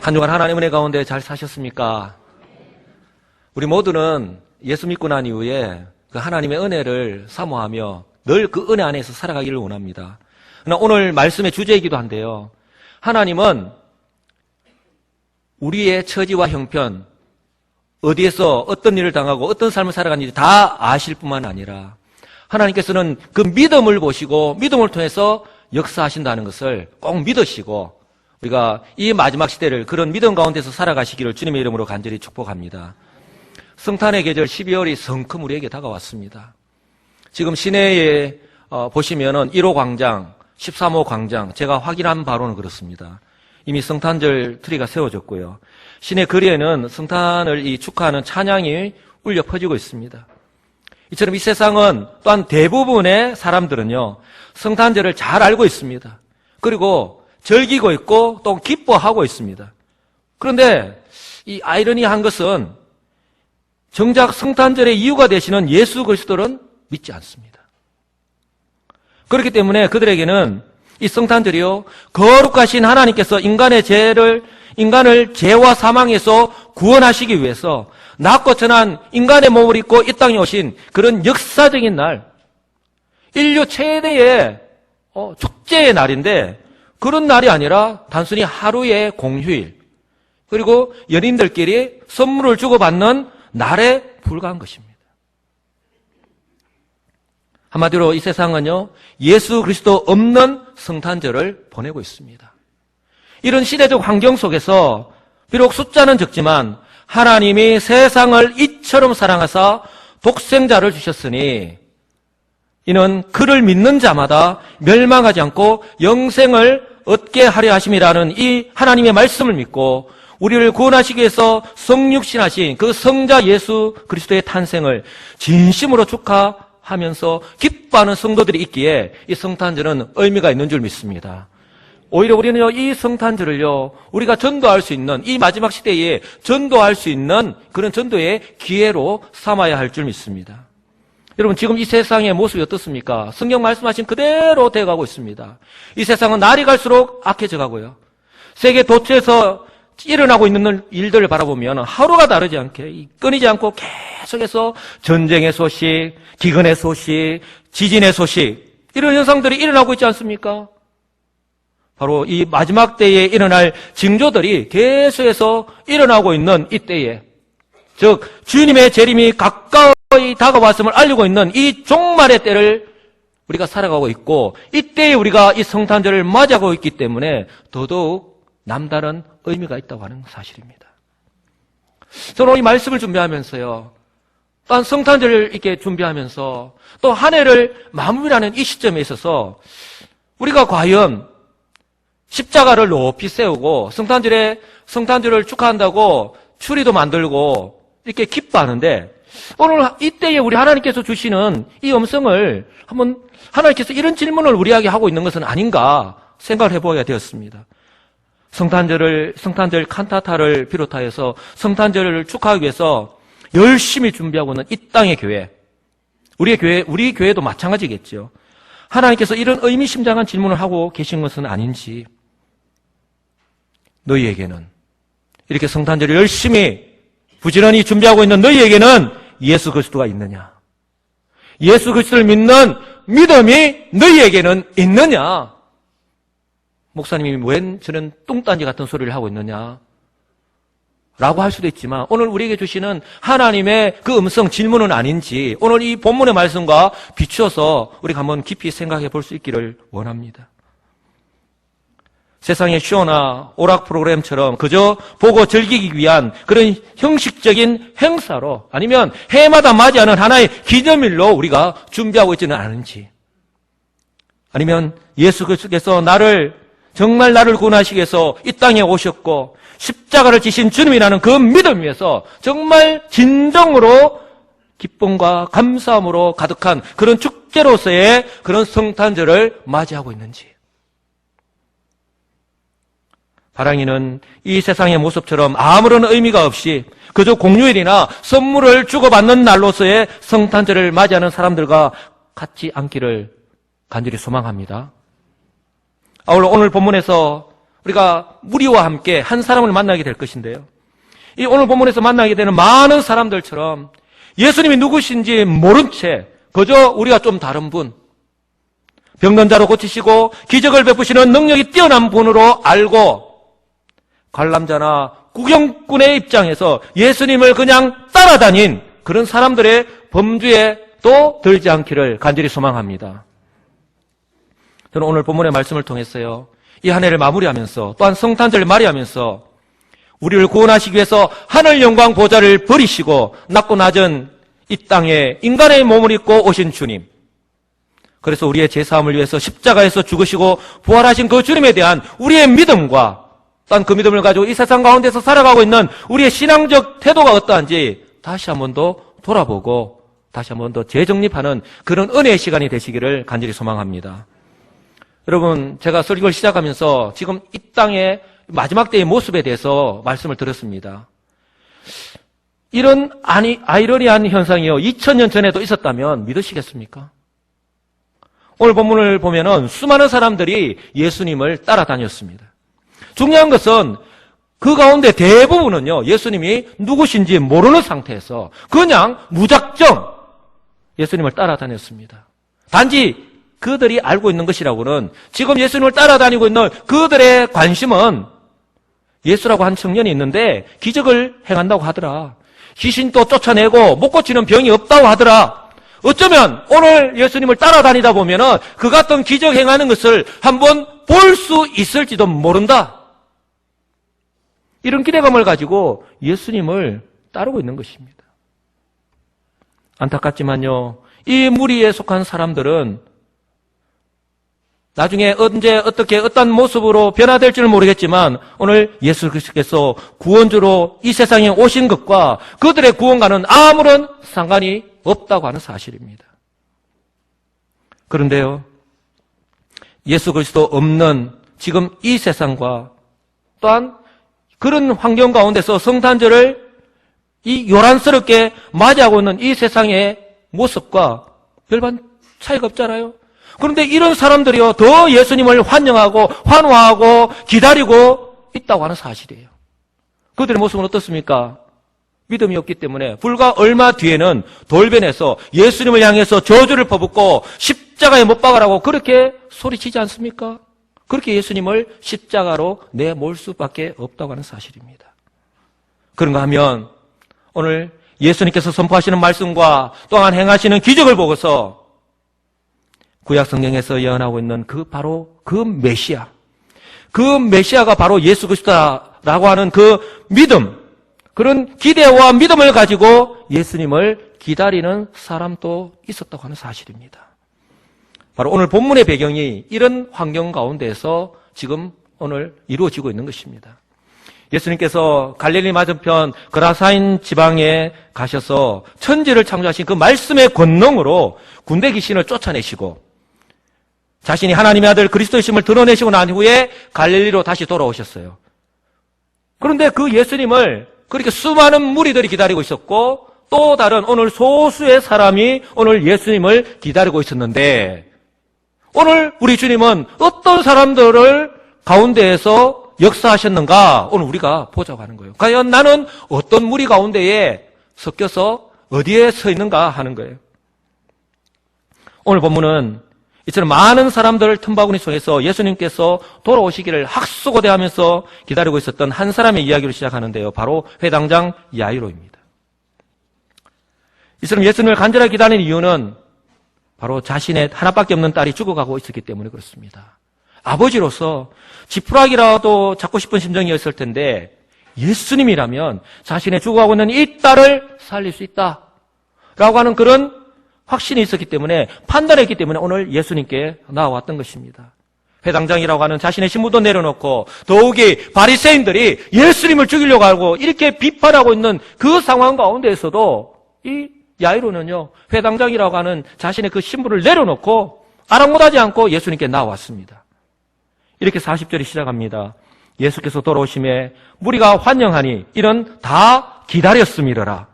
한 주간 하나님 은혜 가운데 잘 사셨습니까? 우리 모두는 예수 믿고 난 이후에 그 하나님의 은혜를 사모하며 늘 그 은혜 안에서 살아가기를 원합니다. 그러나 오늘 말씀의 주제이기도 한데요. 하나님은 우리의 처지와 형편, 어디에서 어떤 일을 당하고 어떤 삶을 살아가는지 다 아실 뿐만 아니라 하나님께서는 그 믿음을 보시고 믿음을 통해서 역사하신다는 것을 꼭 믿으시고 우리가 이 마지막 시대를 그런 믿음 가운데서 살아가시기를 주님의 이름으로 간절히 축복합니다. 성탄의 계절 12월이 성큼 우리에게 다가왔습니다. 지금 시내에 보시면은 1호 광장, 13호 광장, 제가 확인한 바로는 그렇습니다. 이미 성탄절 트리가 세워졌고요. 시내 거리에는 성탄을 축하하는 찬양이 울려 퍼지고 있습니다. 이처럼 이 세상은 또한 대부분의 사람들은요, 성탄절을 잘 알고 있습니다. 그리고 즐기고 있고 또 기뻐하고 있습니다. 그런데 이 아이러니한 것은 정작 성탄절의 이유가 되시는 예수 그리스도는 믿지 않습니다. 그렇기 때문에 그들에게는 이 성탄절이요, 거룩하신 하나님께서 인간을 죄와 사망에서 구원하시기 위해서 낮고 천한 인간의 몸을 입고 이 땅에 오신 그런 역사적인 날, 인류 최대의 축제의 날인데 그런 날이 아니라 단순히 하루의 공휴일, 그리고 연인들끼리 선물을 주고받는 날에 불과한 것입니다. 한마디로 이 세상은요, 예수 그리스도 없는 성탄절을 보내고 있습니다. 이런 시대적 환경 속에서 비록 숫자는 적지만 하나님이 세상을 이처럼 사랑하사 독생자를 주셨으니 이는 그를 믿는 자마다 멸망하지 않고 영생을 얻게 하려 하심이라는 이 하나님의 말씀을 믿고 우리를 구원하시기 위해서 성육신하신 그 성자 예수 그리스도의 탄생을 진심으로 축하하면서 기뻐하는 성도들이 있기에 이 성탄절은 의미가 있는 줄 믿습니다. 오히려 우리는요, 이 성탄절을요, 우리가 전도할 수 있는, 이 마지막 시대에 전도할 수 있는 그런 전도의 기회로 삼아야 할 줄 믿습니다. 여러분, 지금 이 세상의 모습이 어떻습니까? 성경 말씀하신 그대로 되어가고 있습니다. 이 세상은 날이 갈수록 악해져 가고요. 세계 도처에서 일어나고 있는 일들을 바라보면 하루가 다르지 않게 끊이지 않고 계속해서 전쟁의 소식, 기근의 소식, 지진의 소식, 이런 현상들이 일어나고 있지 않습니까? 바로 이 마지막 때에 일어날 징조들이 계속해서 일어나고 있는 이때에, 즉 주님의 재림이 가까이 다가왔음을 알리고 있는 이 종말의 때를 우리가 살아가고 있고, 이때에 우리가 이 성탄절을 맞이하고 있기 때문에 더더욱 남다른 의미가 있다고 하는 사실입니다. 저는 이 말씀을 준비하면서요, 또한 성탄절을 이렇게 준비하면서 또 한 해를 마무리하는 이 시점에 있어서 우리가 과연 십자가를 높이 세우고 성탄절을 축하한다고 추리도 만들고 이렇게 기뻐하는데, 오늘 이때에 우리 하나님께서 주시는 이 음성을 한번 하나님께서 이런 질문을 우리에게 하고 있는 것은 아닌가 생각을 해보게 되었습니다. 성탄절 칸타타를 비롯하여서 성탄절을 축하하기 위해서 열심히 준비하고 있는 이 땅의 교회, 우리 교회도 마찬가지겠죠. 하나님께서 이런 의미심장한 질문을 하고 계신 것은 아닌지, 너희에게는, 이렇게 성탄절을 열심히 부지런히 준비하고 있는 너희에게는 예수 그리스도가 있느냐? 예수 그리스도를 믿는 믿음이 너희에게는 있느냐? 목사님이 웬 저는 뚱딴지 같은 소리를 하고 있느냐? 라고 할 수도 있지만, 오늘 우리에게 주시는 하나님의 그 음성 질문은 아닌지 오늘 이 본문의 말씀과 비추어서 우리가 한번 깊이 생각해 볼 수 있기를 원합니다. 세상의 쇼나 오락 프로그램처럼 그저 보고 즐기기 위한 그런 형식적인 행사로, 아니면 해마다 맞이하는 하나의 기념일로 우리가 준비하고 있지는 않은지, 아니면 예수 그리스도께서 정말 나를 구원하시기 위해서 이 땅에 오셨고 십자가를 지신 주님이라는 그 믿음 위에서 정말 진정으로 기쁨과 감사함으로 가득한 그런 축제로서의 그런 성탄절을 맞이하고 있는지. 바랑이는 이 세상의 모습처럼 아무런 의미가 없이 그저 공휴일이나 선물을 주고받는 날로서의 성탄절을 맞이하는 사람들과 같지 않기를 간절히 소망합니다. 아울러 오늘 본문에서 우리가 무리와 함께 한 사람을 만나게 될 것인데요. 이 오늘 본문에서 만나게 되는 많은 사람들처럼 예수님이 누구신지 모른 채 그저 우리가 좀 다른 분, 병든 자로 고치시고 기적을 베푸시는 능력이 뛰어난 분으로 알고 관람자나 구경꾼의 입장에서 예수님을 그냥 따라다닌 그런 사람들의 범주에 또 들지 않기를 간절히 소망합니다. 저는 오늘 본문의 말씀을 통해서요, 이 한 해를 마무리하면서 또한 성탄절을 맞이하면서 우리를 구원하시기 위해서 하늘 영광 보좌를 버리시고 낮고 낮은 이 땅에 인간의 몸을 입고 오신 주님, 그래서 우리의 죄사함을 위해서 십자가에서 죽으시고 부활하신 그 주님에 대한 우리의 믿음과 또한 그 믿음을 가지고 이 세상 가운데서 살아가고 있는 우리의 신앙적 태도가 어떠한지 다시 한 번 더 돌아보고 다시 한 번 더 재정립하는 그런 은혜의 시간이 되시기를 간절히 소망합니다. 여러분, 제가 설교를 시작하면서 지금 이 땅의 마지막 때의 모습에 대해서 말씀을 드렸습니다. 이런 아이러니한 현상이요, 2000년 전에도 있었다면 믿으시겠습니까? 오늘 본문을 보면은 수많은 사람들이 예수님을 따라다녔습니다. 중요한 것은 그 가운데 대부분은요, 예수님이 누구신지 모르는 상태에서 그냥 무작정 예수님을 따라다녔습니다. 단지 그들이 알고 있는 것이라고는 지금 예수님을 따라다니고 있는 그들의 관심은 예수라고 한 청년이 있는데 기적을 행한다고 하더라. 귀신도 쫓아내고 못 고치는 병이 없다고 하더라. 어쩌면 오늘 예수님을 따라다니다 보면은 그 같은 기적 행하는 것을 한번 볼 수 있을지도 모른다. 이런 기대감을 가지고 예수님을 따르고 있는 것입니다. 안타깝지만요, 이 무리에 속한 사람들은 나중에 언제 어떻게 어떤 모습으로 변화될지는 모르겠지만 오늘 예수 그리스도께서 구원주로 이 세상에 오신 것과 그들의 구원과는 아무런 상관이 없다고 하는 사실입니다. 그런데요, 예수 그리스도 없는 지금 이 세상과 또한 그런 환경 가운데서 성탄절을 이 요란스럽게 맞이하고 있는 이 세상의 모습과 별반 차이가 없잖아요. 그런데 이런 사람들이요, 더 예수님을 환영하고 환호하고 기다리고 있다고 하는 사실이에요. 그들의 모습은 어떻습니까? 믿음이 없기 때문에 불과 얼마 뒤에는 돌변해서 예수님을 향해서 저주를 퍼붓고 십자가에 못 박으라고 그렇게 소리치지 않습니까? 그렇게 예수님을 십자가로 내몰 수밖에 없다고 하는 사실입니다. 그런가 하면 오늘 예수님께서 선포하시는 말씀과 또한 행하시는 기적을 보고서 구약 성경에서 예언하고 있는 바로 그 메시아가 바로 예수 그리스도라고 하는 그 믿음, 그런 기대와 믿음을 가지고 예수님을 기다리는 사람도 있었다고 하는 사실입니다. 바로 오늘 본문의 배경이 이런 환경 가운데에서 지금 오늘 이루어지고 있는 것입니다. 예수님께서 갈릴리 맞은편 그라사인 지방에 가셔서 천지를 창조하신 그 말씀의 권능으로 군대 귀신을 쫓아내시고 자신이 하나님의 아들 그리스도이심을 드러내시고 난 후에 갈릴리로 다시 돌아오셨어요. 그런데 그 예수님을 그렇게 수많은 무리들이 기다리고 있었고 또 다른 오늘 소수의 사람이 오늘 예수님을 기다리고 있었는데 오늘 우리 주님은 어떤 사람들을 가운데에서 역사하셨는가 오늘 우리가 보자고 하는 거예요. 과연 나는 어떤 무리 가운데에 섞여서 어디에 서 있는가 하는 거예요. 오늘 본문은 이처럼 많은 사람들을 틈바구니 속에서 예수님께서 돌아오시기를 학수고대하면서 기다리고 있었던 한 사람의 이야기로 시작하는데요. 바로 회당장 야이로입니다. 이처럼 예수님을 간절하게 기다리는 이유는 바로 자신의 하나밖에 없는 딸이 죽어가고 있었기 때문에 그렇습니다. 아버지로서 지푸라기라도 잡고 싶은 심정이었을 텐데 예수님이라면 자신의 죽어가고 있는 이 딸을 살릴 수 있다라고 하는 그런 확신이 있었기 때문에 판단했기 때문에 오늘 예수님께 나와왔던 것입니다. 회당장이라고 하는 자신의 신분도 내려놓고 더욱이 바리새인들이 예수님을 죽이려고 하고 이렇게 비판하고 있는 그 상황 가운데에서도 이 야이로는요, 회당장이라고 하는 자신의 그 신분을 내려놓고 아랑곳하지 않고 예수님께 나왔습니다. 이렇게 40절이 시작합니다. 예수께서 돌아오심에 무리가 환영하니 이는 다 기다렸음이러라.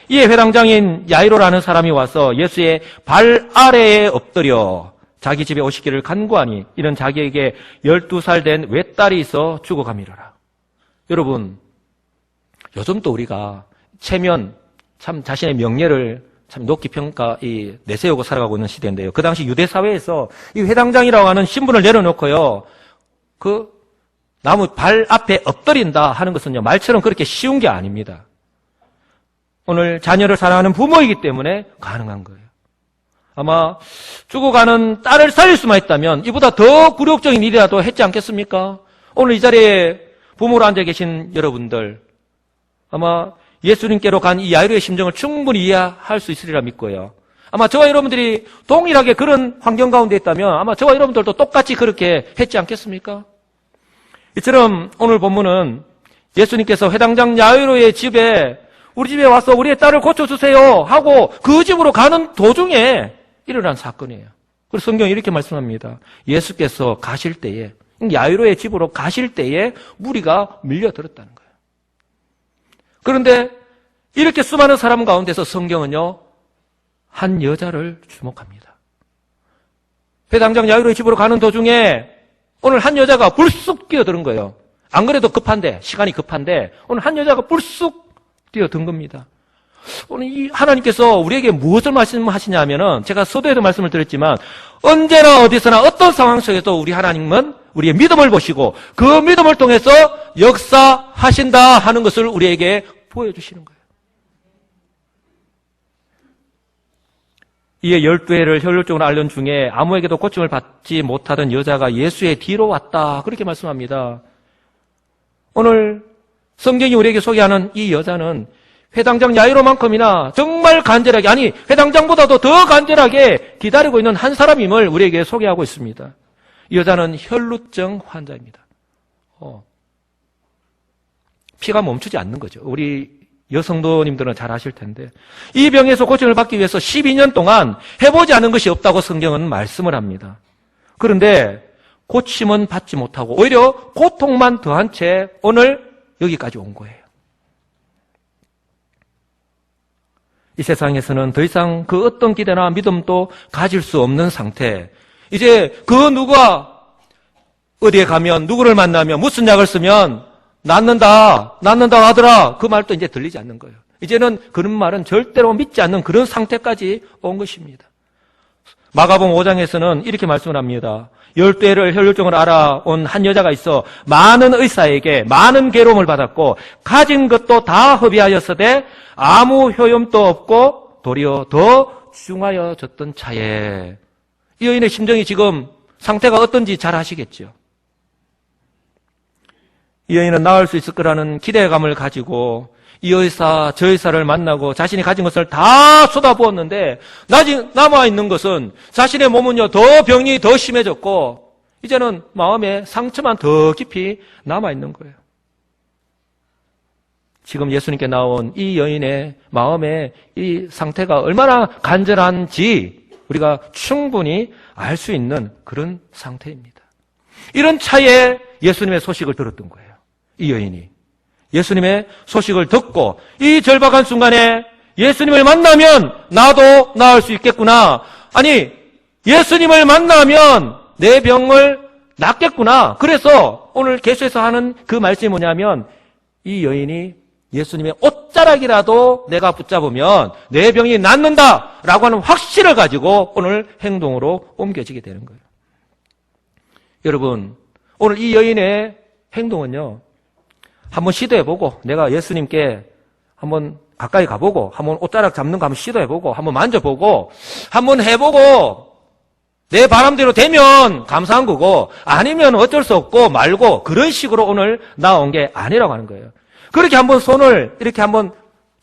이에 회당장인 야이로라는 사람이 와서 예수의 발 아래에 엎드려 자기 집에 오시기를 간구하니 이는 자기에게 12살 된 외딸이 있어 죽어가미러라. 여러분, 요즘 또 우리가 체면, 참 자신의 명예를 참 높이 내세우고 살아가고 있는 시대인데요. 그 당시 유대 사회에서 이 회당장이라고 하는 신분을 내려놓고요, 그 나무 발 앞에 엎드린다 하는 것은요, 말처럼 그렇게 쉬운 게 아닙니다. 오늘 자녀를 사랑하는 부모이기 때문에 가능한 거예요. 아마 죽어가는 딸을 살릴 수만 있다면 이보다 더 굴욕적인 일이라도 했지 않겠습니까? 오늘 이 자리에 부모로 앉아 계신 여러분들, 아마 예수님께로 간 이 야이로의 심정을 충분히 이해할 수 있으리라 믿고요. 아마 저와 여러분들이 동일하게 그런 환경 가운데 있다면 아마 저와 여러분들도 똑같이 그렇게 했지 않겠습니까? 이처럼 오늘 본문은 예수님께서 회당장 야이로의 집에 우리 집에 와서 우리의 딸을 고쳐주세요 하고 그 집으로 가는 도중에 일어난 사건이에요. 그래서 성경이 이렇게 말씀합니다. 예수께서 가실 때에, 야이로의 집으로 가실 때에 무리가 밀려들었다는 거예요. 그런데 이렇게 수많은 사람 가운데서 성경은요, 한 여자를 주목합니다. 회당장 야이로의 집으로 가는 도중에 오늘 한 여자가 불쑥 뛰어드는 거예요. 안 그래도 급한데, 시간이 급한데 오늘 한 여자가 불쑥 뛰어든 겁니다. 오늘 이 하나님께서 우리에게 무엇을 말씀하시냐 하면은, 제가 서두에도 말씀을 드렸지만 언제나 어디서나 어떤 상황 속에도 우리 하나님은 우리의 믿음을 보시고 그 믿음을 통해서 역사하신다 하는 것을 우리에게 보여주시는 거예요. 이에 12회를 혈루증으로 앓는 중에 아무에게도 고침을 받지 못하던 여자가 예수의 뒤로 왔다, 그렇게 말씀합니다. 오늘 성경이 우리에게 소개하는 이 여자는 회당장 야이로만큼이나 정말 간절하게, 아니 회당장보다도 더 간절하게 기다리고 있는 한 사람임을 우리에게 소개하고 있습니다. 이 여자는 혈루증 환자입니다. 피가 멈추지 않는 거죠. 우리 여성도님들은 잘 아실 텐데, 이 병에서 고침을 받기 위해서 12년 동안 해보지 않은 것이 없다고 성경은 말씀을 합니다. 그런데 고침은 받지 못하고 오히려 고통만 더한 채 오늘 여기까지 온 거예요. 이 세상에서는 더 이상 그 어떤 기대나 믿음도 가질 수 없는 상태, 이제 그 누가 어디에 가면 누구를 만나면 무슨 약을 쓰면 낫는다 하더라, 그 말도 이제 들리지 않는 거예요. 이제는 그런 말은 절대로 믿지 않는 그런 상태까지 온 것입니다. 마가복음 5장에서는 이렇게 말씀을 합니다. 12회를 혈루증을 알아온 한 여자가 있어 많은 의사에게 많은 괴로움을 받았고 가진 것도 다 허비하였으되 아무 효용도 없고 도리어 더 중하여졌던 차에, 이 여인의 심정이 지금 상태가 어떤지 잘 아시겠죠? 이 여인은 나을 수 있을 거라는 기대감을 가지고 이 의사 저 의사를 만나고 자신이 가진 것을 다 쏟아부었는데 남아있는 것은 자신의 몸은요 더 병이 더 심해졌고 이제는 마음에 상처만 더 깊이 남아있는 거예요. 지금 예수님께 나온 이 여인의 마음의 이 상태가 얼마나 간절한지 우리가 충분히 알 수 있는 그런 상태입니다. 이런 차에 예수님의 소식을 들었던 거예요. 이 여인이 예수님의 소식을 듣고 이 절박한 순간에 예수님을 만나면 나도 나을 수 있겠구나, 아니 예수님을 만나면 내 병을 낫겠구나. 그래서 오늘 계속해서 하는 그 말씀이 뭐냐면, 이 여인이 예수님의 옷자락이라도 내가 붙잡으면 내 병이 낫는다라고 하는 확신을 가지고 오늘 행동으로 옮겨지게 되는 거예요. 여러분, 오늘 이 여인의 행동은요, 한번 시도해보고, 내가 예수님께 한번 가까이 가보고, 한번 옷자락 잡는 거 한번 시도해보고, 한번 만져보고, 한번 해보고, 내 바람대로 되면 감사한 거고, 아니면 어쩔 수 없고 말고, 그런 식으로 오늘 나온 게 아니라고 하는 거예요. 그렇게 한번 손을 이렇게 한번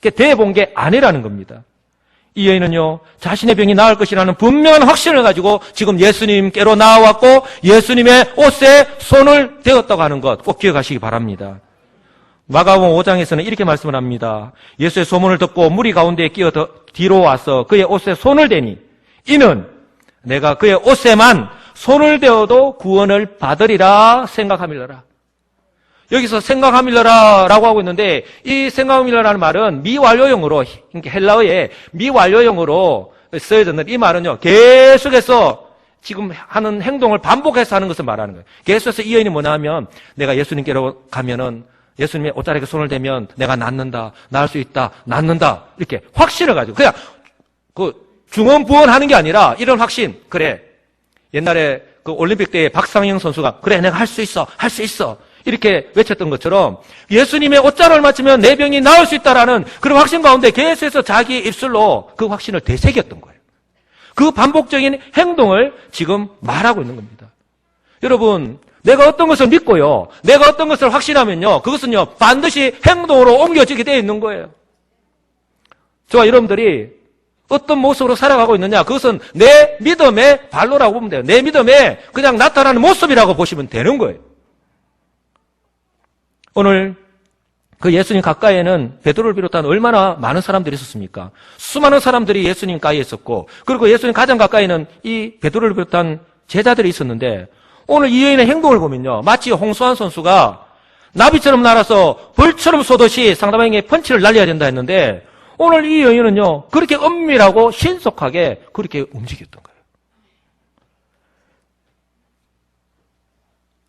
대본 게 아니라는 겁니다. 이 여인은요, 자신의 병이 나을 것이라는 분명한 확신을 가지고 지금 예수님께로 나와왔고 예수님의 옷에 손을 대었다고 하는 것 꼭 기억하시기 바랍니다. 마가복음 5장에서는 이렇게 말씀을 합니다. 예수의 소문을 듣고 무리 가운데에 끼어 뒤로 와서 그의 옷에 손을 대니 이는 내가 그의 옷에만 손을 대어도 구원을 받으리라 생각함일러라. 여기서 생각함일러라라고 하고 있는데, 이 생각함일러라는 말은 미완료형으로, 헬라어의 미완료형으로 쓰여졌는데, 이 말은요 계속해서 지금 하는 행동을 반복해서 하는 것을 말하는 거예요. 계속해서 이 여인이 뭐냐 하면 내가 예수님께로 가면은 예수님의 옷자락에 손을 대면 내가 낫는다, 나을 수 있다, 낫는다 이렇게 확신을 가지고 그냥 중언부언하는 게 아니라 이런 확신. 그래, 옛날에 그 올림픽 때에 박상영 선수가 그래 내가 할 수 있어, 할 수 있어 이렇게 외쳤던 것처럼 예수님의 옷자락을 맞추면 내 병이 나을 수 있다라는 그런 확신 가운데 계속해서 자기 입술로 그 확신을 되새겼던 거예요. 그 반복적인 행동을 지금 말하고 있는 겁니다. 여러분, 내가 어떤 것을 믿고요, 내가 어떤 것을 확신하면요, 그것은요 반드시 행동으로 옮겨지게 되어 있는 거예요. 저와 여러분들이 어떤 모습으로 살아가고 있느냐, 그것은 내 믿음의 발로라고 보면 돼요. 내 믿음에 그냥 나타나는 모습이라고 보시면 되는 거예요. 오늘 그 예수님 가까이에는 베드로를 비롯한 얼마나 많은 사람들이 있었습니까? 수많은 사람들이 예수님 가까이에 있었고, 그리고 예수님 가장 가까이는 이 베드로를 비롯한 제자들이 있었는데, 오늘 이 여인의 행동을 보면요, 마치 홍수환 선수가 나비처럼 날아서 벌처럼 쏘듯이 상대방에게 펀치를 날려야 된다 했는데, 오늘 이 여인은요 그렇게 은밀하고 신속하게 그렇게 움직였던 거예요.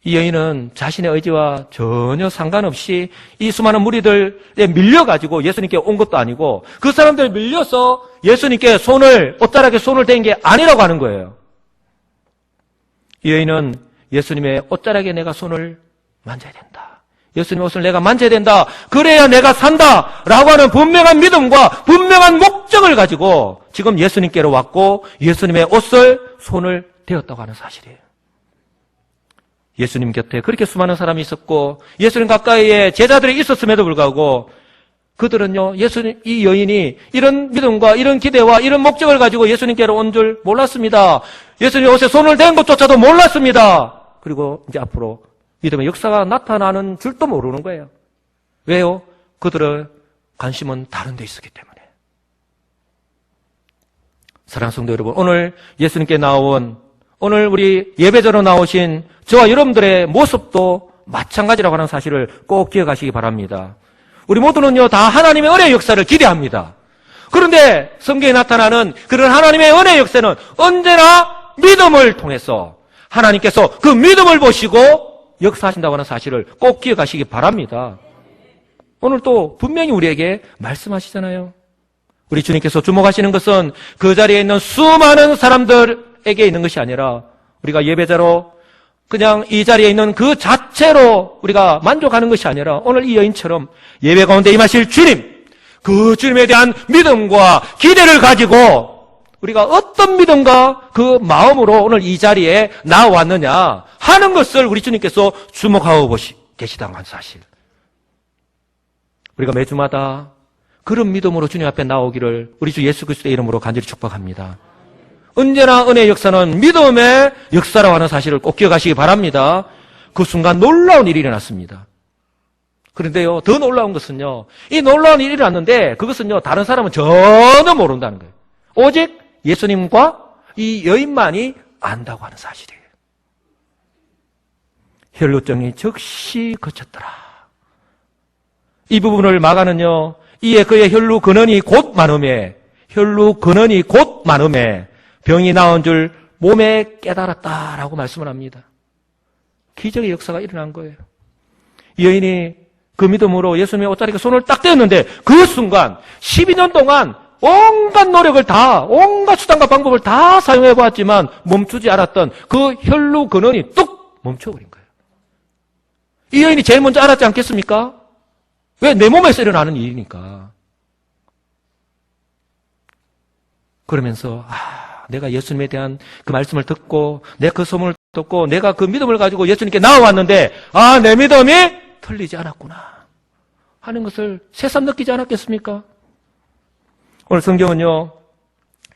이 여인은 자신의 의지와 전혀 상관없이 이 수많은 무리들에 밀려가지고 예수님께 온 것도 아니고, 그 사람들 밀려서 예수님께 옷자락에 손을 댄 게 아니라고 하는 거예요. 이 여인은 예수님의 옷자락에 내가 손을 만져야 된다, 예수님의 옷을 내가 만져야 된다, 그래야 내가 산다 라고 하는 분명한 믿음과 분명한 목적을 가지고 지금 예수님께로 왔고 예수님의 옷을 손을 대었다고 하는 사실이에요. 예수님 곁에 그렇게 수많은 사람이 있었고 예수님 가까이에 제자들이 있었음에도 불구하고 그들은요, 이 여인이 이런 믿음과 이런 기대와 이런 목적을 가지고 예수님께로 온 줄 몰랐습니다. 예수님 옷에 손을 댄 것조차도 몰랐습니다. 그리고 이제 앞으로 믿음의 역사가 나타나는 줄도 모르는 거예요. 왜요? 그들의 관심은 다른 데 있었기 때문에. 사랑하는 성도 여러분, 오늘 예수님께 오늘 우리 예배자로 나오신 저와 여러분들의 모습도 마찬가지라고 하는 사실을 꼭 기억하시기 바랍니다. 우리 모두는요, 다 하나님의 은혜의 역사를 기대합니다. 그런데 성경에 나타나는 그런 하나님의 은혜의 역사는 언제나 믿음을 통해서 하나님께서 그 믿음을 보시고 역사하신다고 하는 사실을 꼭 기억하시기 바랍니다. 오늘 또 분명히 우리에게 말씀하시잖아요. 우리 주님께서 주목하시는 것은 그 자리에 있는 수많은 사람들에게 있는 것이 아니라 우리가 예배자로 그냥 이 자리에 있는 그 자체로 우리가 만족하는 것이 아니라 오늘 이 여인처럼 예배 가운데 임하실 주님, 그 주님에 대한 믿음과 기대를 가지고 우리가 어떤 믿음과 그 마음으로 오늘 이 자리에 나왔느냐 하는 것을 우리 주님께서 주목하고 계시다는 사실. 우리가 매주마다 그런 믿음으로 주님 앞에 나오기를 우리 주 예수 그리스도의 이름으로 간절히 축복합니다. 언제나 은혜의 역사는 믿음의 역사라고 하는 사실을 꼭 기억하시기 바랍니다. 그 순간 놀라운 일이 일어났습니다. 그런데요, 더 놀라운 것은요, 이 놀라운 일이 일어났는데 그것은요, 다른 사람은 전혀 모른다는 거예요. 오직 예수님과 이 여인만이 안다고 하는 사실이에요. 혈루증이 즉시 그쳤더라. 이 부분을 마가는요, 이에 그의 혈루 근원이 곧 많음에 병이 나은 줄 몸에 깨달았다라고 말씀을 합니다. 기적의 역사가 일어난 거예요. 이 여인이 그 믿음으로 예수님의 옷자락에 손을 딱 떼었는데 그 순간 12년 동안 온갖 노력을 온갖 수단과 방법을 다 사용해 보았지만 멈추지 않았던 그 혈루 근원이 뚝 멈춰버린 거예요. 이 여인이 제일 먼저 알았지 않겠습니까? 왜? 내 몸에서 일어나는 일이니까. 그러면서 내가 예수님에 대한 그 말씀을 듣고 내가 그 소문을 듣고 내가 그 믿음을 가지고 예수님께 나와왔는데 내 믿음이 틀리지 않았구나 하는 것을 새삼 느끼지 않았겠습니까? 오늘 성경은요,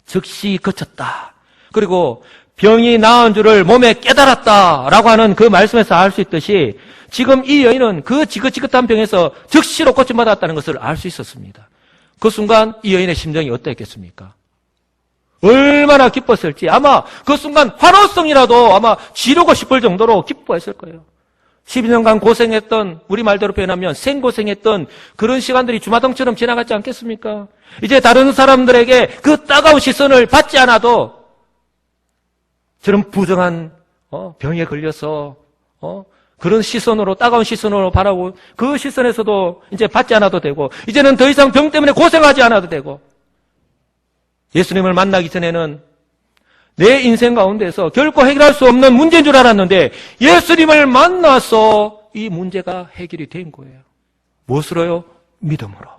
즉시 그쳤다, 그리고 병이 나은 줄을 몸에 깨달았다라고 하는 그 말씀에서 알 수 있듯이 지금 이 여인은 그 지긋지긋한 병에서 즉시로 고침받았다는 것을 알 수 있었습니다. 그 순간 이 여인의 심정이 어땠겠습니까? 얼마나 기뻤을지, 아마 그 순간 환호성이라도 아마 지르고 싶을 정도로 기뻐했을 거예요. 12년간 고생했던, 우리 말대로 표현하면 생고생했던 그런 시간들이 주마등처럼 지나갔지 않겠습니까? 이제 다른 사람들에게 그 따가운 시선을 받지 않아도 저런 부정한 병에 걸려서 그런 시선으로, 따가운 시선으로 바라고, 그 시선에서도 이제 받지 않아도 되고, 이제는 더 이상 병 때문에 고생하지 않아도 되고, 예수님을 만나기 전에는 내 인생 가운데서 결코 해결할 수 없는 문제인 줄 알았는데, 예수님을 만나서 이 문제가 해결이 된 거예요. 무엇으로요? 믿음으로.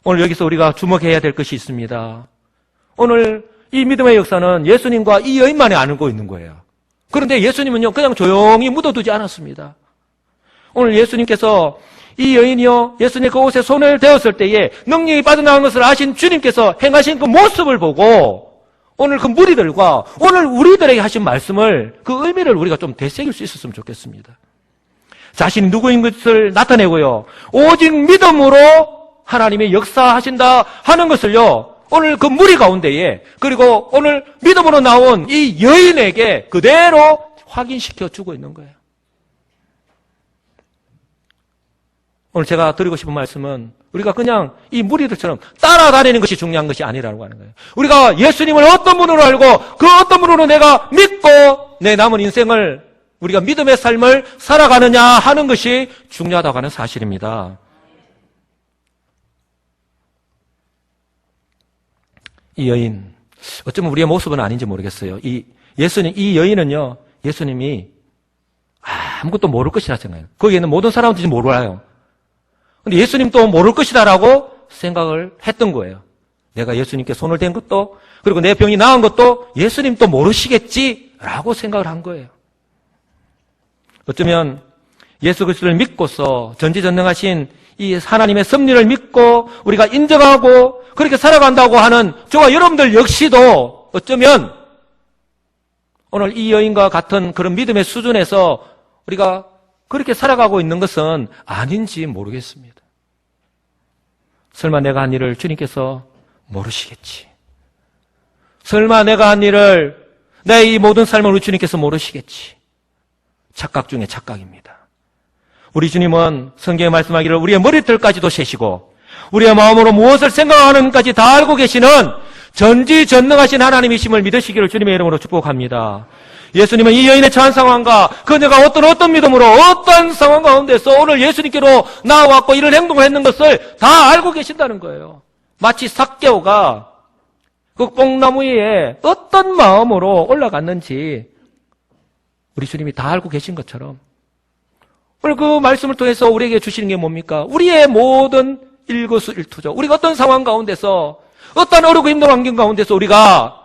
오늘 여기서 우리가 주목해야 될 것이 있습니다. 오늘 이 믿음의 역사는 예수님과 이 여인만이 알고 있는 거예요. 그런데 예수님은요, 그냥 조용히 묻어두지 않았습니다. 오늘 예수님께서 이 여인이요, 예수님 그 옷에 손을 대었을 때에 능력이 빠져나간 것을 아신 주님께서 행하신 그 모습을 보고 오늘 그 무리들과 오늘 우리들에게 하신 말씀을, 그 의미를 우리가 좀 되새길 수 있었으면 좋겠습니다. 자신이 누구인 것을 나타내고요, 오직 믿음으로 하나님이 역사하신다 하는 것을요, 오늘 그 무리 가운데에, 그리고 오늘 믿음으로 나온 이 여인에게 그대로 확인시켜 주고 있는 거예요. 오늘 제가 드리고 싶은 말씀은 우리가 그냥 이 무리들처럼 따라다니는 것이 중요한 것이 아니라고 하는 거예요. 우리가 예수님을 어떤 분으로 알고 그 어떤 분으로 내가 믿고 내 남은 인생을, 우리가 믿음의 삶을 살아가느냐 하는 것이 중요하다고 하는 사실입니다. 이 여인, 어쩌면 우리의 모습은 아닌지 모르겠어요. 이 여인은요, 예수님이 아무것도 모를 것이라 생각해요. 거기에 있는 모든 사람들이 몰라요. 근데 예수님도 모를 것이다라고 생각을 했던 거예요. 내가 예수님께 손을 댄 것도, 그리고 내 병이 나은 것도 예수님도 모르시겠지라고 생각을 한 거예요. 어쩌면 예수 그리스도를 믿고서 전지전능하신 이 하나님의 섭리를 믿고 우리가 인정하고 그렇게 살아간다고 하는 저와 여러분들 역시도 어쩌면 오늘 이 여인과 같은 그런 믿음의 수준에서 우리가 그렇게 살아가고 있는 것은 아닌지 모르겠습니다. 설마 내가 한 일을 주님께서 모르시겠지? 설마 내가 한 일을, 내 이 모든 삶을 우리 주님께서 모르시겠지? 착각 중에 착각입니다. 우리 주님은 성경에 말씀하기를 우리의 머리털까지도 세시고 우리의 마음으로 무엇을 생각하는까지 다 알고 계시는 전지전능하신 하나님이심을 믿으시기를 주님의 이름으로 축복합니다. 예수님은 이 여인의 처한 상황과 그녀가 어떤 믿음으로 어떤 상황 가운데서 오늘 예수님께로 나와왔고 이런 행동을 했는 것을 다 알고 계신다는 거예요. 마치 삭개오가 그 뽕나무 위에 어떤 마음으로 올라갔는지 우리 주님이 다 알고 계신 것처럼 오늘 그 말씀을 통해서 우리에게 주시는 게 뭡니까? 우리의 모든 일거수일투족, 우리가 어떤 상황 가운데서 어떤 어렵고 힘든 환경 가운데서 우리가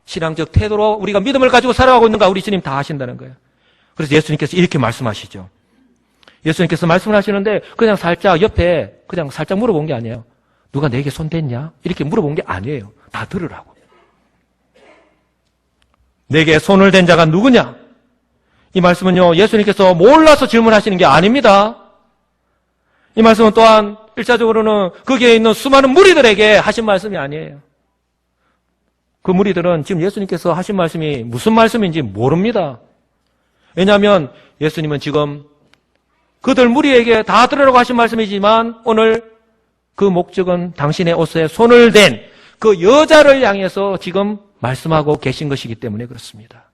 신앙적 태도로 우리가 믿음을 가지고 살아가고 있는가 우리 주님 다 아신다는 거예요. 그래서 예수님께서 이렇게 말씀하시죠. 예수님께서 말씀을 하시는데 그냥 살짝 옆에 그냥 살짝 물어본 게 아니에요. 누가 내게 손 댔냐? 이렇게 물어본 게 아니에요. 다 들으라고. 내게 손을 댄 자가 누구냐? 이 말씀은요, 예수님께서 몰라서 질문하시는 게 아닙니다. 이 말씀은 또한 1차적으로는 거기에 있는 수많은 무리들에게 하신 말씀이 아니에요. 그 무리들은 지금 예수님께서 하신 말씀이 무슨 말씀인지 모릅니다. 왜냐하면 예수님은 지금 그들 무리에게 다 들으라고 하신 말씀이지만 오늘 그 목적은 당신의 옷에 손을 댄 그 여자를 향해서 지금 말씀하고 계신 것이기 때문에 그렇습니다.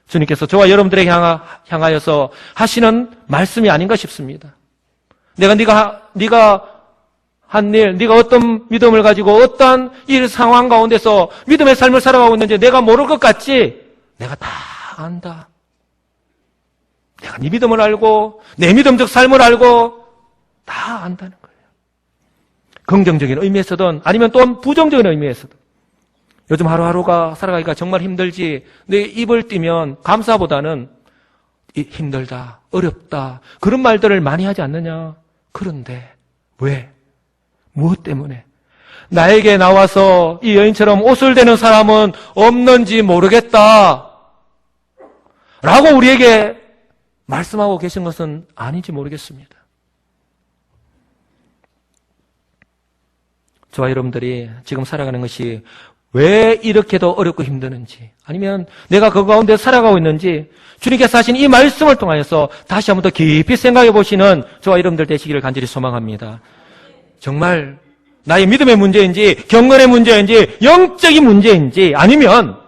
주님께서 저와 여러분들에게 향하여서 하시는 말씀이 아닌가 싶습니다. 네가 한 일, 네가 어떤 믿음을 가지고 어떤 일 상황 가운데서 믿음의 삶을 살아가고 있는지 내가 모를 것 같지? 내가 다 안다. 내가 네 믿음을 알고 내 믿음적 삶을 알고 다 안다는 거예요. 긍정적인 의미에서든 아니면 또한 부정적인 의미에서든 요즘 하루하루가 살아가기가 정말 힘들지 내 입을 띄면 감사보다는 힘들다, 어렵다 그런 말들을 많이 하지 않느냐? 그런데 왜? 무엇 때문에? 나에게 나와서 이 여인처럼 옷을 대는 사람은 없는지 모르겠다 라고 우리에게 말씀하고 계신 것은 아닌지 모르겠습니다. 저와 여러분들이 지금 살아가는 것이 왜 이렇게도 어렵고 힘드는지 아니면 내가 그 가운데 살아가고 있는지 주님께서 하신 이 말씀을 통하여서 다시 한번 더 깊이 생각해 보시는 저와 여러분들 되시기를 간절히 소망합니다. 정말 나의 믿음의 문제인지 경건의 문제인지 영적인 문제인지 아니면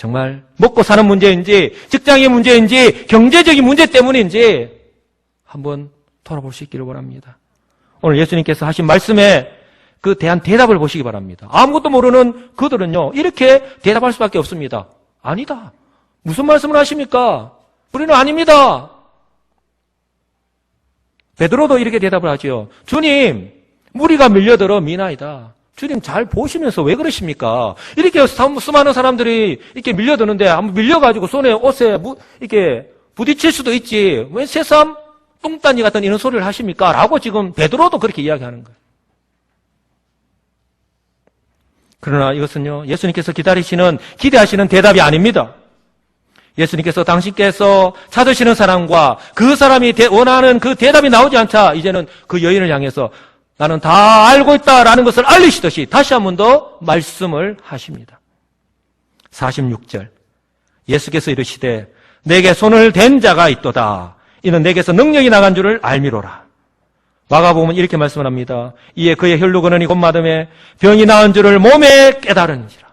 정말 먹고 사는 문제인지 직장의 문제인지 경제적인 문제 때문인지 한번 돌아볼 수 있기를 원합니다. 오늘 예수님께서 하신 말씀에 그 대한 대답을 보시기 바랍니다. 아무것도 모르는 그들은요, 이렇게 대답할 수밖에 없습니다. 아니다. 무슨 말씀을 하십니까? 우리는 아닙니다. 베드로도 이렇게 대답을 하죠. 주님, 무리가 밀려들어 미나이다. 주님 잘 보시면서 왜 그러십니까? 이렇게 수많은 사람들이 이렇게 밀려드는데 한번 밀려가지고 손에 옷에 이렇게 부딪힐 수도 있지. 왜 새삼 똥단지 같은 이런 소리를 하십니까? 라고 지금 베드로도 그렇게 이야기하는 거예요. 그러나 이것은요, 예수님께서 기대하시는 대답이 아닙니다. 예수님께서 당신께서 찾으시는 사람과 그 사람이 원하는 그 대답이 나오지 않자 이제는 그 여인을 향해서 나는 다 알고 있다라는 것을 알리시듯이 다시 한 번 더 말씀을 하십니다. 46절 예수께서 이르시되 내게 손을 댄 자가 있도다. 이는 내게서 능력이 나간 줄을 알미로라. 마가복음은 이렇게 말씀을 합니다. 이에 그의 혈루근원이 곧 마름에 병이 나은 줄을 몸에 깨달은지라.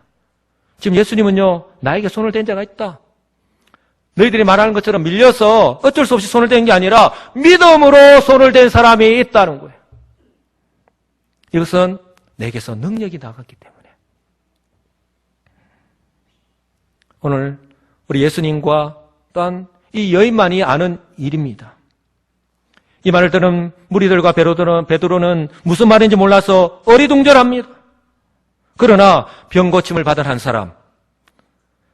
지금 예수님은요, 나에게 손을 댄 자가 있다. 너희들이 말하는 것처럼 밀려서 어쩔 수 없이 손을 댄 게 아니라 믿음으로 손을 댄 사람이 있다는 거예요. 이것은 내게서 능력이 나갔기 때문에. 오늘 우리 예수님과 또한 이 여인만이 아는 일입니다. 이 말을 들은 무리들과 베드로는 무슨 말인지 몰라서 어리둥절합니다. 그러나 병 고침을 받은 한 사람,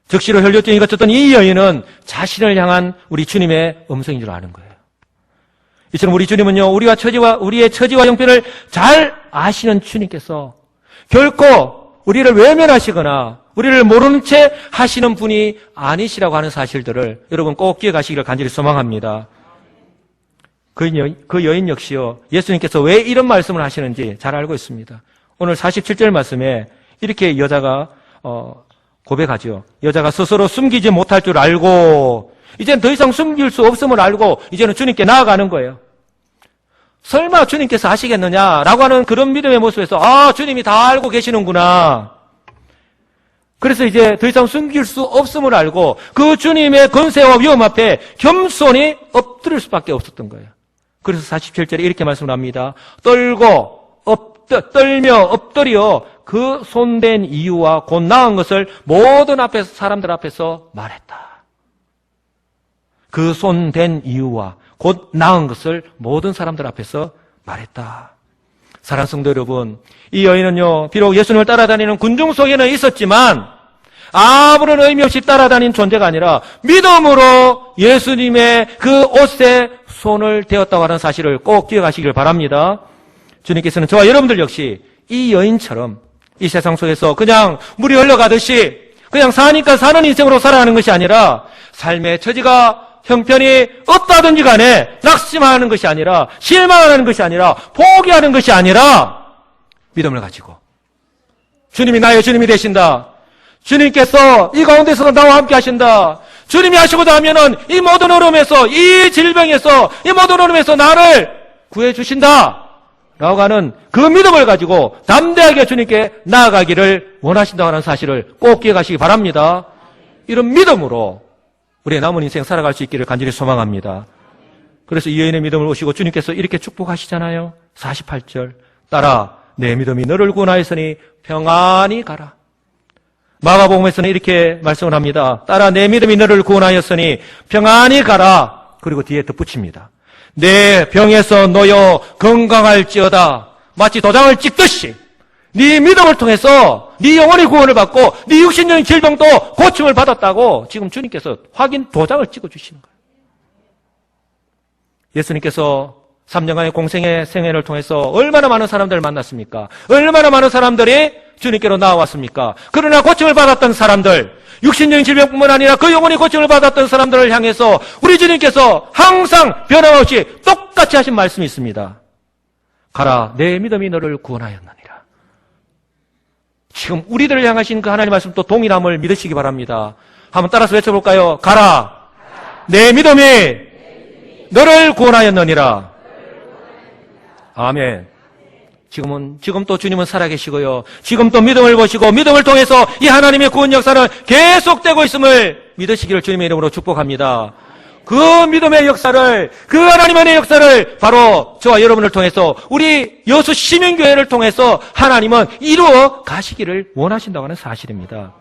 즉시로 혈류증이 거쳤던 이 여인은 자신을 향한 우리 주님의 음성인 줄 아는 거예요. 이처럼 우리 주님은요, 우리의 처지와 형편을 잘 아시는 주님께서 결코 우리를 외면하시거나 우리를 모르는 채 하시는 분이 아니시라고 하는 사실들을 여러분 꼭 기억하시기를 간절히 소망합니다. 그 여인 역시요, 예수님께서 왜 이런 말씀을 하시는지 잘 알고 있습니다. 오늘 47절 말씀에 이렇게 여자가 고백하죠. 여자가 스스로 숨기지 못할 줄 알고 이제는 더 이상 숨길 수 없음을 알고 이제는 주님께 나아가는 거예요. 설마 주님께서 하시겠느냐라고 하는 그런 믿음의 모습에서 주님이 다 알고 계시는구나. 그래서 이제 더 이상 숨길 수 없음을 알고 그 주님의 권세와 위험 앞에 겸손히 엎드릴 수밖에 없었던 거예요. 그래서 47절에 이렇게 말씀을 합니다. 떨며 엎드려 그 손댄 이유와 곧 나은 것을 모든 사람들 앞에서 말했다. 그 손댄 이유와 곧 나은 것을 모든 사람들 앞에서 말했다. 사랑하는 성도 여러분, 이 여인은요, 비록 예수님을 따라다니는 군중 속에는 있었지만 아무런 의미 없이 따라다닌 존재가 아니라 믿음으로 예수님의 그 옷에 손을 대었다고 하는 사실을 꼭 기억하시길 바랍니다. 주님께서는 저와 여러분들 역시 이 여인처럼 이 세상 속에서 그냥 물이 흘러가듯이 그냥 사니까 사는 인생으로 살아가는 것이 아니라 삶의 처지가 형편이 어떠하든지 간에 낙심하는 것이 아니라 실망하는 것이 아니라 포기하는 것이 아니라 믿음을 가지고 주님이 나의 주님이 되신다. 주님께서 이 가운데서 나와 함께 하신다. 주님이 하시고자 하면은 이 모든 어려움에서 이 질병에서 이 모든 어려움에서 나를 구해 주신다. 라고 하는 그 믿음을 가지고 담대하게 주님께 나아가기를 원하신다고 하는 사실을 꼭 기억하시기 바랍니다. 이런 믿음으로 우리의 남은 인생 살아갈 수 있기를 간절히 소망합니다. 그래서 이 여인의 믿음을 오시고 주님께서 이렇게 축복하시잖아요. 48절 따라 내 믿음이 너를 구원하였으니 평안히 가라. 마가복음에서는 이렇게 말씀을 합니다. 따라 내 믿음이 너를 구원하였으니 평안히 가라. 그리고 뒤에 덧붙입니다. 내 병에서 놓여 건강할지어다. 마치 도장을 찍듯이 네 믿음을 통해서 네 영혼이 구원을 받고 네 육신적인 질병도 고침을 받았다고 지금 주님께서 확인 도장을 찍어주시는 거예요. 예수님께서 3년간의 공생의 생애를 통해서 얼마나 많은 사람들을 만났습니까? 얼마나 많은 사람들이 주님께로 나와왔습니까? 그러나 고침을 받았던 사람들, 육신적인 질병뿐만 아니라 그 영혼이 고침을 받았던 사람들을 향해서 우리 주님께서 항상 변함없이 똑같이 하신 말씀이 있습니다. 가라, 내 믿음이 너를 구원하였느니라. 지금 우리들을 향하신 그 하나님의 말씀 또 동일함을 믿으시기 바랍니다. 한번 따라서 외쳐볼까요? 가라, 내 믿음이 너를 구원하였느니라. 아멘. 지금 또 주님은 살아계시고요. 지금 또 믿음을 보시고 믿음을 통해서 이 하나님의 구원 역사는 계속되고 있음을 믿으시기를 주님의 이름으로 축복합니다. 그 믿음의 역사를, 그 하나님의 역사를 바로 저와 여러분을 통해서 우리 여수 시민교회를 통해서 하나님은 이루어 가시기를 원하신다고 하는 사실입니다.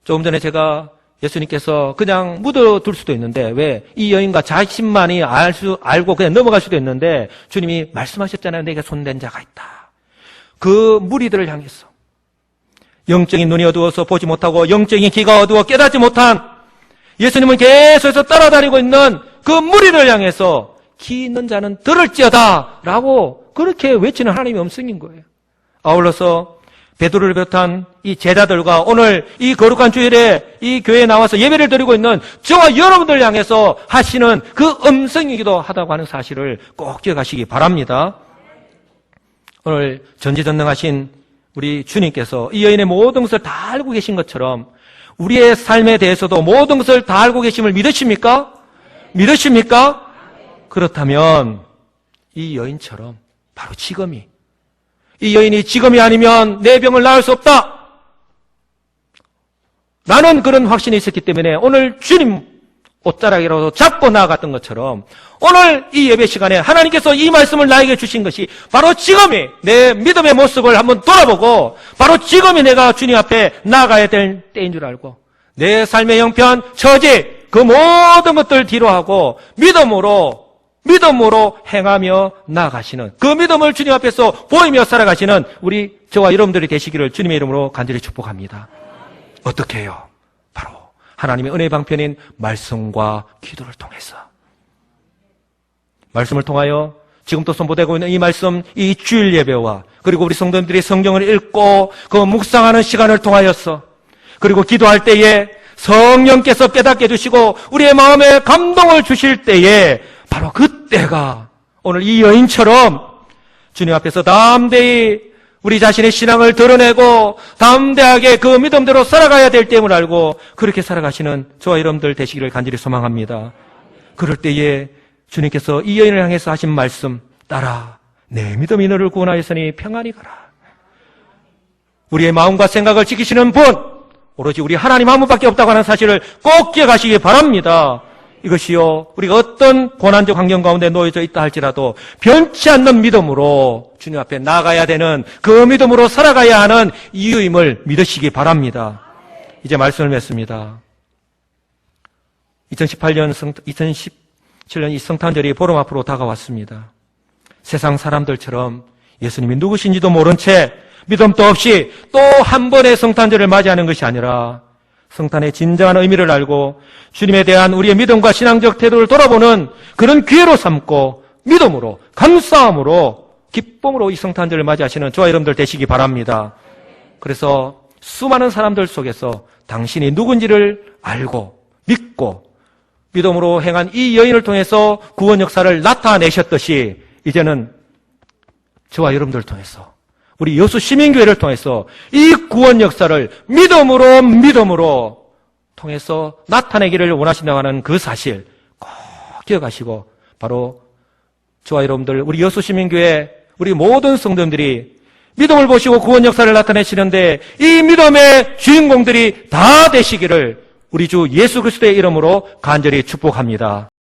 조금 전에 제가 예수님께서 그냥 묻어둘 수도 있는데 왜 이 여인과 자신만이 알고 그냥 넘어갈 수도 있는데 주님이 말씀하셨잖아요. 내게 손댄 자가 있다. 그 무리들을 향해서 영적인 눈이 어두워서 보지 못하고 영적인 귀가 어두워 깨닫지 못한 예수님은 계속해서 따라다니고 있는 그 무리를 향해서 기 있는 자는 들을지어다 라고 그렇게 외치는 하나님의 음성인 거예요. 아울러서 베드로를 비롯한 이 제자들과 오늘 이 거룩한 주일에 이 교회에 나와서 예배를 드리고 있는 저와 여러분들 향해서 하시는 그 음성이기도 하다고 하는 사실을 꼭 기억하시기 바랍니다. 오늘 전지전능하신 우리 주님께서 이 여인의 모든 것을 다 알고 계신 것처럼 우리의 삶에 대해서도 모든 것을 다 알고 계심을 믿으십니까? 믿으십니까? 그렇다면 이 여인처럼 바로 지금이 이 여인이 지금이 아니면 내 병을 나을 수 없다. 나는 그런 확신이 있었기 때문에 오늘 주님 옷자락이라도 잡고 나아갔던 것처럼 오늘 이 예배 시간에 하나님께서 이 말씀을 나에게 주신 것이 바로 지금이 내 믿음의 모습을 한번 돌아보고 바로 지금이 내가 주님 앞에 나아가야 될 때인 줄 알고 내 삶의 형편, 처지 그 모든 것들 뒤로 하고 믿음으로 행하며 나아가시는 그 믿음을 주님 앞에서 보이며 살아가시는 우리 저와 여러분들이 되시기를 주님의 이름으로 간절히 축복합니다. 어떻게 해요? 바로 하나님의 은혜의 방편인 말씀과 기도를 통해서 말씀을 통하여 지금도 선포되고 있는 이 말씀, 이 주일 예배와 그리고 우리 성도님들이 성경을 읽고 그 묵상하는 시간을 통하여서 그리고 기도할 때에 성령께서 깨닫게 해주시고 우리의 마음에 감동을 주실 때에 바로 그때가 오늘 이 여인처럼 주님 앞에서 담대히 우리 자신의 신앙을 드러내고 담대하게 그 믿음대로 살아가야 될 때임을 알고 그렇게 살아가시는 저와 여러분들 되시기를 간절히 소망합니다. 그럴 때에 주님께서 이 여인을 향해서 하신 말씀 따라 내 믿음이 너를 구원하였으니 평안히 가라. 우리의 마음과 생각을 지키시는 분 오로지 우리 하나님 한 분밖에 없다고 하는 사실을 꼭 기억하시기 바랍니다. 이것이요 우리가 어떤 고난적 환경 가운데 놓여져 있다 할지라도 변치 않는 믿음으로 주님 앞에 나가야 되는 그 믿음으로 살아가야 하는 이유임을 믿으시기 바랍니다. 이제 말씀을 맺습니다. 2017년 이 성탄절이 보름 앞으로 다가왔습니다. 세상 사람들처럼 예수님이 누구신지도 모른 채 믿음도 없이 또 한 번의 성탄절을 맞이하는 것이 아니라 성탄의 진정한 의미를 알고 주님에 대한 우리의 믿음과 신앙적 태도를 돌아보는 그런 기회로 삼고 믿음으로 감사함으로 기쁨으로 이 성탄절을 맞이하시는 저와 여러분들 되시기 바랍니다. 그래서 수많은 사람들 속에서 당신이 누군지를 알고 믿고 믿음으로 행한 이 여인을 통해서 구원 역사를 나타내셨듯이 이제는 저와 여러분들을 통해서 우리 여수 시민교회를 통해서 이 구원 역사를 믿음으로 통해서 나타내기를 원하신다고 하는 그 사실 꼭 기억하시고 바로 저와 여러분들 우리 여수 시민교회 우리 모든 성도님들이 믿음을 보시고 구원 역사를 나타내시는데 이 믿음의 주인공들이 다 되시기를 우리 주 예수 그리스도의 이름으로 간절히 축복합니다.